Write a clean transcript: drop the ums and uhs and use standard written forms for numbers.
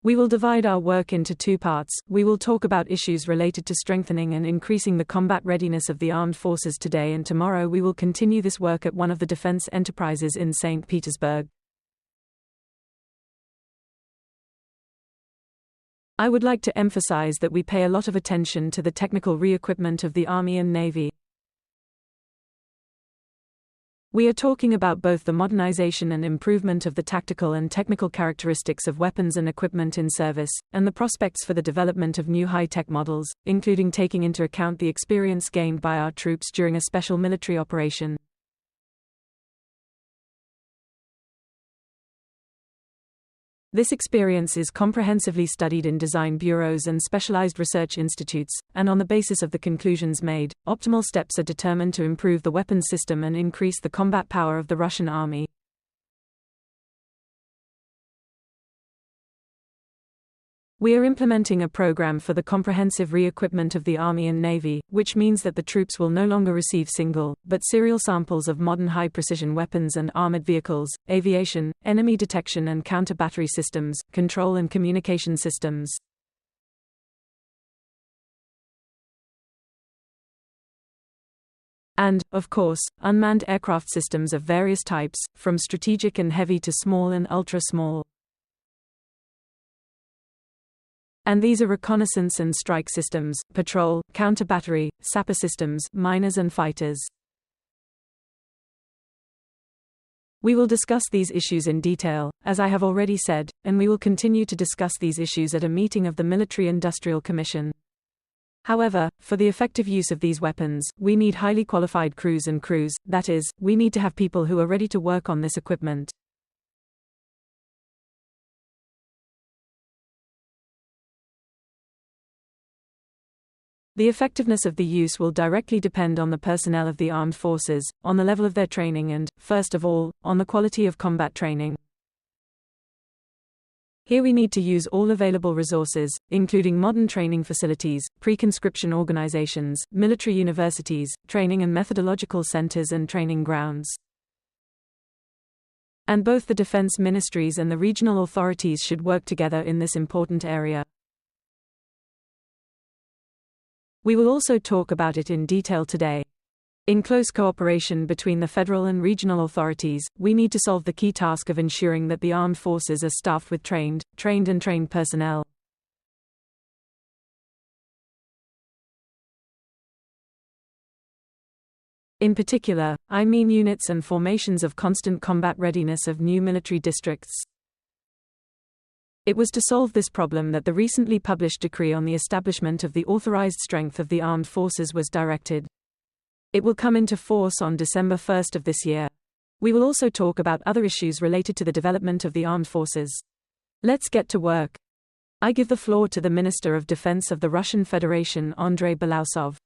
We will divide our work into two parts. We will talk about issues related to strengthening and increasing the combat readiness of the armed forces today, and tomorrow we will continue this work at one of the defense enterprises in St. Petersburg. I would like to emphasize that we pay a lot of attention to the technical re-equipment of the Army and Navy. We are talking about both the modernization and improvement of the tactical and technical characteristics of weapons and equipment in service, and the prospects for the development of new high-tech models, including taking into account the experience gained by our troops during a special military operation. This experience is comprehensively studied in design bureaus and specialized research institutes, and on the basis of the conclusions made, optimal steps are determined to improve the weapons system and increase the combat power of the Russian army. We are implementing a program for the comprehensive re-equipment of the Army and Navy, which means that the troops will no longer receive single, but serial samples of modern high-precision weapons and armored vehicles, aviation, enemy detection and counter-battery systems, control and communication systems, and, of course, unmanned aircraft systems of various types, from strategic and heavy to small and ultra-small. And these are reconnaissance and strike systems, patrol, counter-battery, sapper systems, miners and fighters. We will discuss these issues in detail, as I have already said, and we will continue to discuss these issues at a meeting of the Military Industrial Commission. However, for the effective use of these weapons, we need highly qualified crews, that is, we need to have people who are ready to work on this equipment. The effectiveness of the use will directly depend on the personnel of the armed forces, on the level of their training and, first of all, on the quality of combat training. Here we need to use all available resources, including modern training facilities, pre-conscription organizations, military universities, training and methodological centers and training grounds. And both the defense ministries and the regional authorities should work together in this important area. We will also talk about it in detail today. In close cooperation between the federal and regional authorities, we need to solve the key task of ensuring that the armed forces are staffed with trained personnel. In particular, I mean units and formations of constant combat readiness of new military districts. It was to solve this problem that the recently published decree on the establishment of the authorized strength of the armed forces was directed. It will come into force on December 1st of this year. We will also talk about other issues related to the development of the armed forces. Let's get to work. I give the floor to the Minister of Defense of the Russian Federation, Andrei Belousov.